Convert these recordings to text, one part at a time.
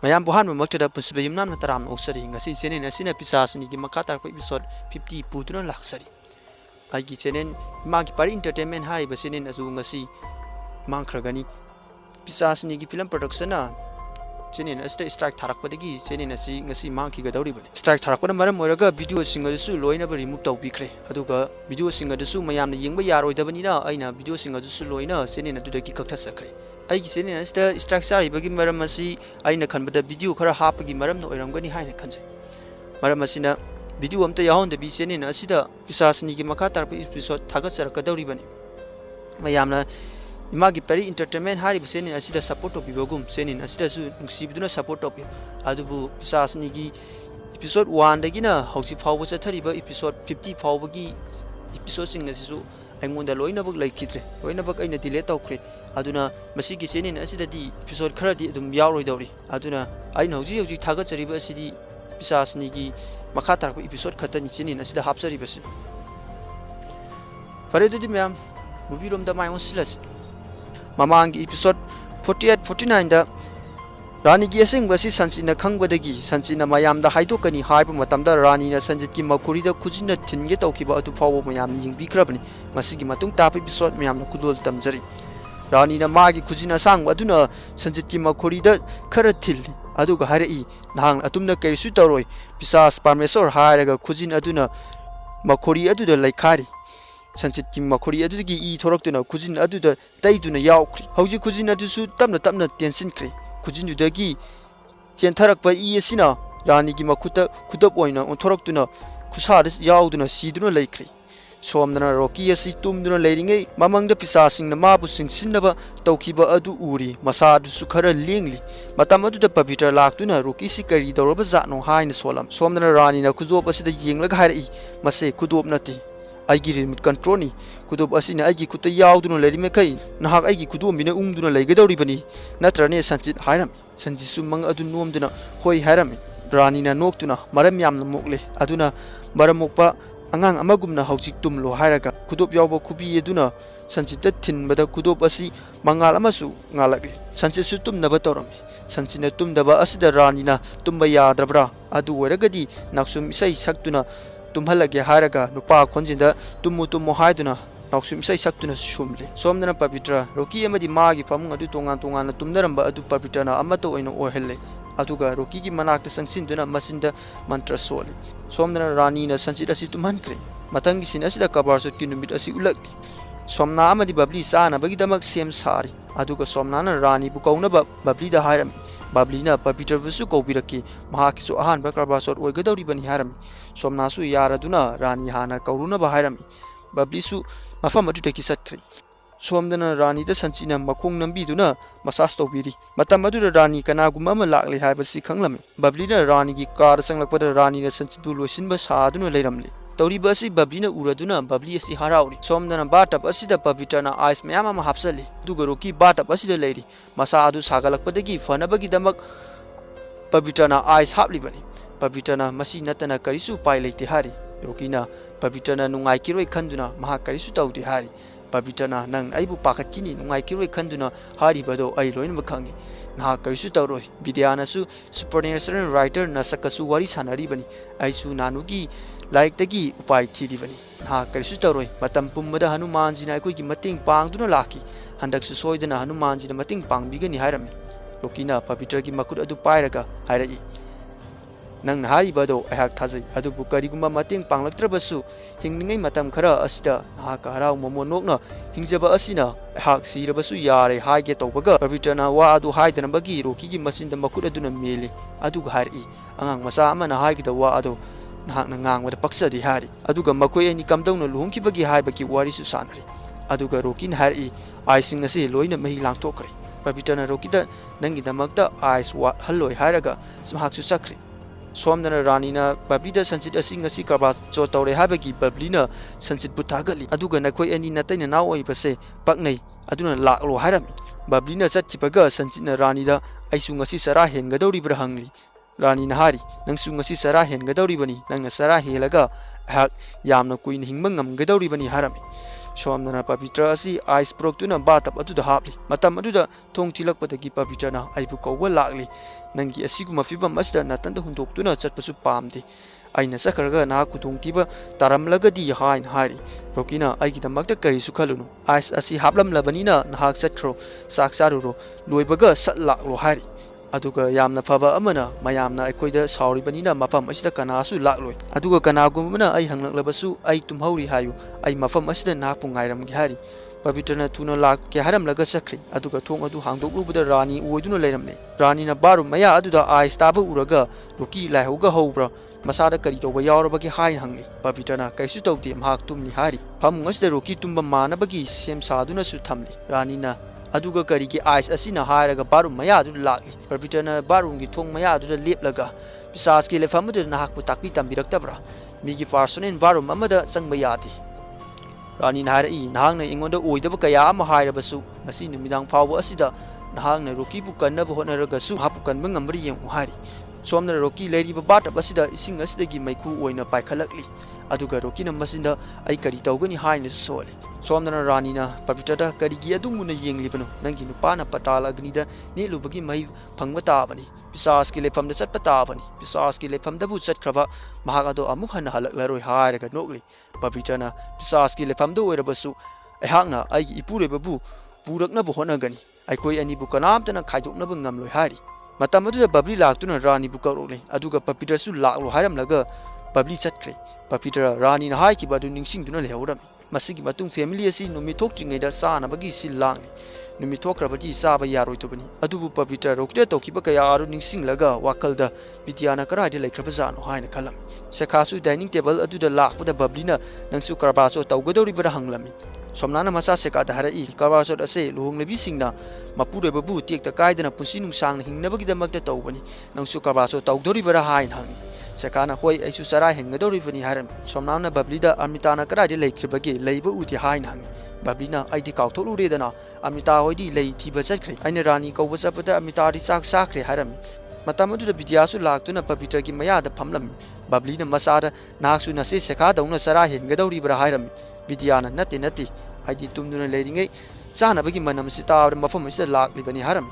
mayam buhan mamakta punsba yumnan mataram oksari ngasi channel asina pisasni gi makata episode 50 putuna laksari aigi channel magi pari entertainment hari ba channel azu ngasi mangkragani pisasni gi film production na channel asta strike tharakpadagi channel asi ngasi mangki gadawri bani strike tharakpada maram moiraga video singa su loina ba remove tawbikre aduga video singa su mayamna yengba yaroidabani na aina video singa su loina channel adudagi kakthasakre aigi channel asta strike sari bagi maram asi aina khanbada video khara hapagi maram no oiramgani haina khanjai maram asina video amta yahonda bi channel asida pisasni gi makha tarpa episode thagat sarakadawri bani mayamna imagi peri entertainment hari channel asida support of bibogum channel asida su sibiduna support of adubu pisasni gi episode 1 dagina hausi phawba chathariba episode 50 phawbagi episode sing asisu aingonda loina bak laikidre loina bak aina delete tawkre aduna masigi channel asida di episode kharadi adum yawroi dawri aduna aina hausi thagat chariba asidi pisasni gi makha tarpa episode khatani channel asida hapchariba sin fare dudi myam movie rom da mai on silas Mamang episode 48-49 da Rani gi asing basi sansina khangbadagi sansina mayam da haidokani haiba matamda Rani na sanjit ki makuri da khujina thinge tawkiba atu phawo mayam ni yingbikrabani masigi matung tap episode mayam na kudol tamjari Rani na magi khujina sang aduna sanjit ki makuri da khara thil aduga harai nang atumna kerisu tawroi pisas parmesor hairaga khujin aduna makuri aduda laikhari sanchit ki makori adugi I thoraktuna khujin aduda taiduna yaukri hauji khujin adusu tamna tension kri khujin udagi chentharakpa I asina rani gi makuta khudap oina on thoraktuna khusar yauduna siduna laikri somdana roki asi tumduna leiringai mamangda pisasing na mabu singsinaba tawkiba adu uri masadu sukhara lengli matam aduda pabitra laktuna roki sikari dawraba zatno haina solam somdana rani na khujop asida yenglaga harai mase khudop nati aigi remote control ni kudob asina aigi kuta yauduna lerime kai nahak aigi kudom bina umduna leigadawri bani natrane sanchit hairam sanjisu mang adu nomduna hoi hairam rani na noktuna maram yamna mokle aduna maramokpa angang amagumna haujik tumlo hairaga kudob yawba kubi aduna sanchit thinbada kudob asi mangal amasu ngalakli sanchit su tumnaba tawrami sanchina tumdaba asida rani na tumba yadrabra adu weragadi naksum isai saktuna tumhalage haraga nupa khonjinda tumu haiduna naksum sai saktuna shumle somdana pavitra roki amadi magi pamung adu tongan tumnaramba adu pavitra amato oina ohelle aduga roki gi manakta sangsinduna masinda mantra soli somdana rani na sanchida si tumhankre matangi sinasida kabarsut ki numit asi ulakli somna amadi babli sana bagi damak sem sari aduga somnana rani bu kauna babli da hairam Bablina pavitra busu kobiraki mahakisu ahan bakrabasot oigadawri bani haram somnasu yaraduna rani hana kauruna bahairami bablisu mafam adudaki satkri somdana rani da sanchina makong nambiduna masas tawbiri matam adura rani kanaguma ma lakle haibasi khanglami bablina rani gi kar sanglakpada rani na sanchidu loisinba saduna leiramli tawri basi bablina uraduna babli asi harauri somdana batap asida pavitra na ice mayama ma hapsali duga roki batap asida leiri masa adu sagalakpadagi fanabagi damak pavitra na ice hapli bani pavitra na masi natana karisu pai leite hari rokina pavitra na nungai kiroi khanduna maha karisu tawdi hari pavitra na nang aibu pakakini nungai kiroi khanduna hari bado ai loin bakhangi na karisu tawroi bidyana su supernatural writer na sakasu wari sanari bani aisu nanugi like tagi upai thiri bani ha karisu tawroi matam pummada hanuman jina koi gi mating pangduna laki handak su soidana hanuman jina mating pangbigani hairami lokina pavitra gi makut adu pairaga hairai nang hari bado ahak thajai adu bukariguma mating panglaktrabasu hingningai matam khara asida ha ka harau momo nokna hingjaba asina ahak sirabasu yare haige tawbaga pavitra na wa adu haidana bagi roki gi masinda makut aduna mele adu hari angang masa amana haige da wa adu nahak na ngang wada paksa di hari aduga makoi ani kamdawna luhumki bagi haibaki wari su sanari aduga rokin hari aising asi loina mahi langtokre pavitra na rokida nangi damakta ais wa halloi hairaga smahak su sakri somdana rani na bablida sanchit asi ngasi karba cho tawre habagi bablina sanchit butagali aduga nakoi ani nataina naw oi base paknai aduna laklo hairami bablina chatkipaga sanchit na rani da aisu ngasi sara hengadawri brahangli rani na hari nangsu ngasi sara hengadawri bani nangna sara helaga hak yamna kuin hingma ngamgadawri bani harami somnana Pavitra asi ice proktuna batap aduda hapli matam aduda thong thilakpadagi Pavitrana aibu kawwa lakli nangi asiguma fibam asda natanda hundoktuna chatpasu pamde aina sakarga na kudungtiba taramlagadi hain hari Rokina aigidamakta karisu khalunu ice asi haplam labanina nahak satkro saksaruro loibaga satlaklo hari aduga yamna phaba amana mayamna aikoida sauribanina mafam asida kanasu lakloi aduga kanagumna ai hanglaklebasu ai tumhauri hayu ai mafam asida nakpu ngairamgi hari Pavitrana tuna lak ke haramlaga sakri aduga thong adu hangdoklubada rani oiduna leiramne rani na baru maya aduda ai staba uraga Roki laihoga hobra masada kari toba yaurabagi hain hangli Pavitrana kaisu tawde mahak tumni hari phamung asida Roki tumba manabagi sem saduna su thamli rani na aduga karigi ice asina hairaga barum maya adu lakli Pavitrana barumgi thong maya adu leplaga pisas ki lefamadu nahakpu takpi tambiraktabra migi farsonen barum amada changba yati rani nahari nahangna ingonda oidaba kaya ama hairabasu ngasi numidang phawba asida nahangna Roki bu kannaba honaragasu hapu kanba ngambri yeng hari somna Roki leiriba batap asida ising asidagi maiku oina paikhalakli aduga Roki na masinda ai kari tawgani haina sole somna rani na Pavitrada karigi adumuna yenglibano nangi nupana patala agnida nelubagi mai phangba tabani pisas ki lefamda chatpa tabani pisas ki lefamda bu chatkraba mahagado amuk hana halaklaroi hairaga nokli Pavitrana pisas ki lefamda oirabasu aihakna aigi ipureba bu purakna bu honagani aikoi ani bu kanamtana khaidokna bu ngamloi hari matam aduda babli laktuna rani bu karole aduga Pavitra su laklo hairamlaga babli chatkre Pavitra rani na hai ki badu ningsingduna lehauram masigi matung family asi numi thokjingaida sana bagi sil langni numi thokrabati saba yaroi tobani adubu Pavitra rokde tokiba kaya aru ningsinglaga wakalda Vidyana karade laikhrabajano haina khalam sekhasu dining table aduda lakpada bablina nangsu karbaso tawgadori bara hanglami somnana masa seka da harai karbaso ase luhunglebi singna mapure babu tekta kaidana punsi nungsang hingnabagi damakta tawbani nangsu karbaso tawdori bara hain hangi sekana hoi aisu sarai hengadori bani haram somnana bablida amitana karade laikhribagi leiba uti hain hangi bablina aidi kautholu redana amita hoidi lei thiba chatkre aina rani kawba chapada amita ri chak sakre haram matamaduda Vidyasu laktuna Pavitra gi maya da phamlam bablina masada naksu na se sekha dauna sara hengadori bara haram Vidyana nati aidi tumduna leiringai sana bagi manam sita mafam sida lakli bani haram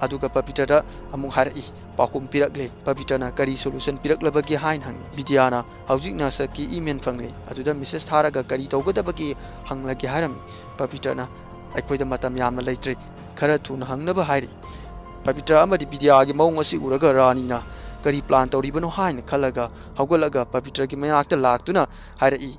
aduga Pavitrada amung harai pakum pirakle Pavitrana kari solution piraklabagi hain hangi Vidyana haujik na saki email fangle aduda message tharaga kari tawgadabagi hanglagi haram Pavitrana aikoida matam yamna leitre khara thuna hangnaba hairi Pavitra amadi Vidya gi maung asi uraga rani na kari plan tawribano hain khalaga hawgalaga Pavitra gi mayakta laktuna harai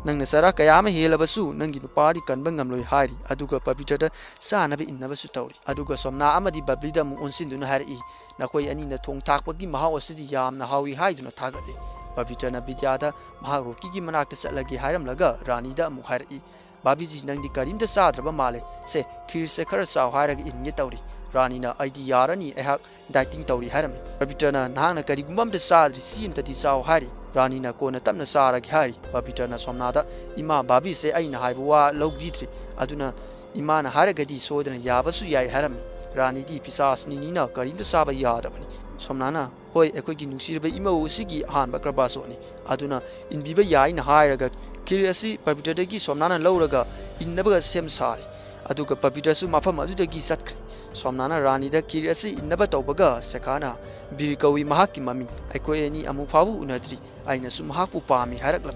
nangna sara kayama helabasu nangi nupari kanba ngamloi hari aduga Pavitrada sanabi innabasu tawri aduga somna amadi bablida mu onsinduna hari nakoi ani na thong thakpagi mahaw asidi yamna hawi haiduna thagade Pavitrana Vidyada Roki gi manakta chatlagi hairamlaga rani da mu hari babiji nangdi karimda sadraba male se khir se khara saw hairaga inge tawri rani na aidi yarani ehak dieting tawri haram Pavitrana nahangna karigumam da sadri simta di saw hari rani na kona tamna saragi hari Pavitrana somnada ima babi se aina haibuwa logjitri aduna ima na haragadi sodana yabasu yai haram rani di pisas ni na karimda saba yadabani somnana hoi ekogi nungsirba ima usigi hanba krabasoni aduna inbiba yai na hairaga kirasi Pavitrada somnana lauraga innabaga sem sari aduga Pavitra su mafam adudagi satkri somnana rani da kirasi innaba tawbaga sekana birkawi mahaki mami aikoi ani amu fawu unadri aina su mahakpu pami haraklam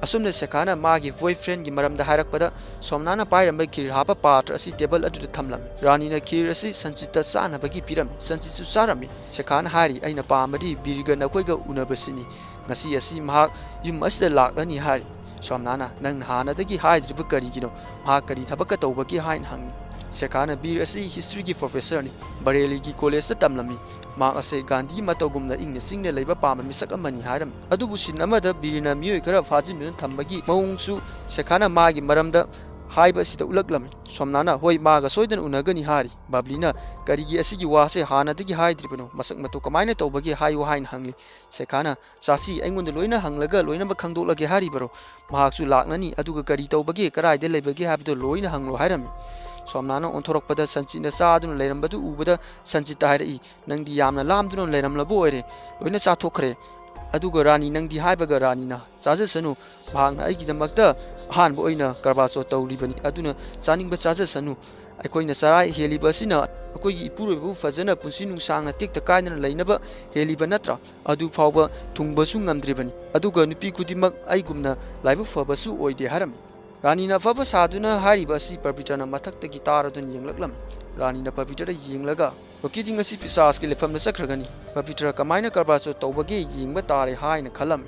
asumna sekana magi boyfriend gi maramda harakpada somnana pairamba kir hapa patra asi table adu thamlam rani na kirasi sanchita sana bagi piram sanchisu sarami sekana hari aina pamadi birga nakoiga unabasini ngasi asi mahak yum asda laklani hari somnana nang hana dagi haidriba karigino ma kari thabaka tawbagi hain hang sekana bir asi history gi professor ni Bareilly gi college ta tamlami ma ase Gandhi matogumna ingna singne leiba pama misak amani haram adubu sin amada birina mioi kara fajin thambagi maungsu sekana magi maramda haiba sida ulaklam somnana hoi maga soidan unagani hari bablina karigi asigi wase hana dagi haidribano masak mato kamaina tawbagi hayu hain hangli sekana sasi aingonda loina hanglaga loina ba khangdolage hari baro mahaksu laknani aduga kari tawbagi karaide lebagi habdo loina hanglo hairami somnana onthorokpada sanchina saadun leirambadu ubada sanchita hairi nangdi yamna lamdun leiramlabo oire loina sa thokre ꯑꯗꯨꯒ ꯔꯥꯅꯤ ꯅꯪꯗꯤ ꯍꯥꯏꯕꯒ ꯔꯥꯅꯤꯅ ꯆꯥꯖꯁꯅꯨ ꯃꯍꯥꯛꯅ ꯑꯩꯒꯤꯗꯃꯛꯇ ꯑꯍꯥꯟꯕ ꯑꯣꯏꯅ ꯀꯔꯕꯥꯆꯧ ꯇꯧꯔꯤꯕꯅꯤ ꯑꯗꯨꯅ ꯆꯥꯅꯤꯡꯕ ꯆꯥꯖꯁꯅꯨ ꯑꯩꯈꯣꯏꯅ ꯆꯔꯥ ꯍꯦꯜꯂꯤꯕ ꯑꯁꯤꯅ ꯑꯩꯈꯣꯏꯒꯤ ꯏꯄꯨꯔꯣꯏꯕꯕꯨ ꯐꯖꯅ ꯄꯨꯟꯁꯤ ꯅꯨꯡꯁꯥꯡꯅ ꯇꯦꯛꯇ ꯀꯥꯏꯗꯅ ꯂꯩꯅꯕ ꯍꯦꯜꯂꯤꯕ ꯅꯠꯇ꯭ꯔꯥ ꯑꯗꯨ ꯐꯥꯎꯕ ꯊꯨꯡꯕꯁꯨ ꯉꯝꯗ꯭ꯔꯤꯕꯅꯤ ꯑꯗꯨꯒ ꯅꯨꯄꯤ ꯈꯨꯗꯤꯡꯃꯛ ꯑꯩꯒꯨꯝꯅ ꯂꯥꯏꯕꯛ ꯐꯕꯁꯨ ꯑꯣꯏꯗꯦ ꯍꯥꯏꯔꯝꯃꯤ ꯔꯥꯅꯤꯅ ꯑꯐꯕ ꯁꯥꯗꯨꯅ ꯍꯥꯏꯔꯤꯕ ꯑꯁꯤ ꯄꯕꯤꯇ꯭ꯔꯅ ꯃꯊꯛꯇꯒꯤ ꯇꯥꯔꯗꯨꯅ ꯌꯦꯡꯂꯛꯂꯝꯃꯤ ꯔꯥꯅꯤꯅ ꯄꯕꯤꯇ꯭ꯔꯗ ꯌꯦꯡꯂꯒ ꯔꯣꯀꯤꯗꯤ ꯉꯁꯤ ꯄꯤꯁꯥꯁꯀꯤ ꯂꯩꯐꯝꯗ ꯆꯠꯈ꯭ꯔꯒꯅꯤ ꯄꯕꯤꯇ꯭ꯔ ꯀꯃꯥꯏꯅ ꯀꯔꯕꯥꯆꯧ ꯇꯧꯕꯒꯦ ꯌꯦꯡꯕ ꯇꯥꯔꯦ ꯍꯥꯏꯅ ꯈꯜꯂꯝꯃꯤ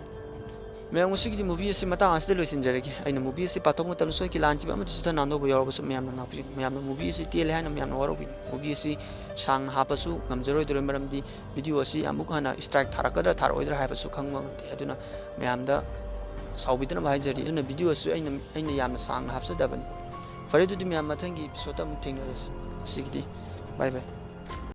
ꯃꯌꯥꯝ ꯉꯁꯤꯒꯤꯗꯤ ꯃꯨꯚꯤ ꯑꯁꯤ ꯃꯇꯥꯡ ꯑꯁꯤꯗ ꯂꯣꯏꯁꯤꯟꯖꯔꯒꯦ ꯑꯩꯅ ꯃꯨꯚꯤ ꯑꯁꯤ ꯄꯥꯊꯣꯛ ꯃꯇꯝꯗ ꯁꯣꯏꯈꯤ ꯂꯥꯟꯈꯤꯕ ꯑꯃꯗꯤ ꯁꯤꯗ ꯅꯥꯟꯗꯧꯕ ꯌꯥꯎꯔꯕꯁꯨ ꯃꯌꯥꯝꯅ ꯉꯥꯛꯄꯤꯌꯨ ꯃꯌꯥꯝꯅ ꯃꯨꯚꯤ ꯑꯁꯤ ꯇꯦꯜꯂꯦ ꯍꯥꯏꯅ ꯃꯌꯥꯝꯅ ꯋꯥꯔꯧꯕꯤꯅꯤ ꯃꯨꯚꯤ ꯑꯁꯤ ꯁꯥꯡꯅ ꯍꯥꯞꯄꯁꯨ ꯉꯝꯖꯔꯣꯏꯗꯣꯏꯔ ꯃꯔꯝꯗꯤ ꯚꯤꯗꯤꯑꯣ ꯑꯁꯤ ꯑꯃꯨꯛ ꯍꯟꯅ ꯁ꯭ꯇ꯭ꯔꯥꯏꯛ ꯊꯥꯔꯛꯀꯗ꯭ꯔꯥ ꯊꯥꯔꯛꯑꯣꯏꯗ꯭ꯔꯥ ꯍꯥꯏꯕꯁꯨ ꯈꯪꯕ ꯉꯝꯗꯦ ꯑꯗꯨꯅ ꯃꯌꯥꯝꯗ ꯁꯥꯎꯕꯤꯗꯅꯕ ꯍꯥꯏꯖꯔꯤ ꯑꯗꯨꯅ ꯚꯤꯗꯤꯑꯣ ꯑꯁꯤ ꯑꯩꯅ ꯌꯥꯝꯅ ꯁꯥꯡꯅ ꯍꯥꯞꯆꯗꯕꯅꯤ ꯐꯔꯦ ꯑꯗꯨꯗꯤ ꯃꯌꯥꯝ ꯃꯊꯪꯒꯤ ꯑꯦꯄꯤꯁꯣꯗꯇ ꯑꯃꯨꯛ ꯊꯦꯡꯅꯔꯁꯤ ꯉꯁꯤꯒꯤꯗꯤ ꯕꯥꯏ ꯕꯥꯏ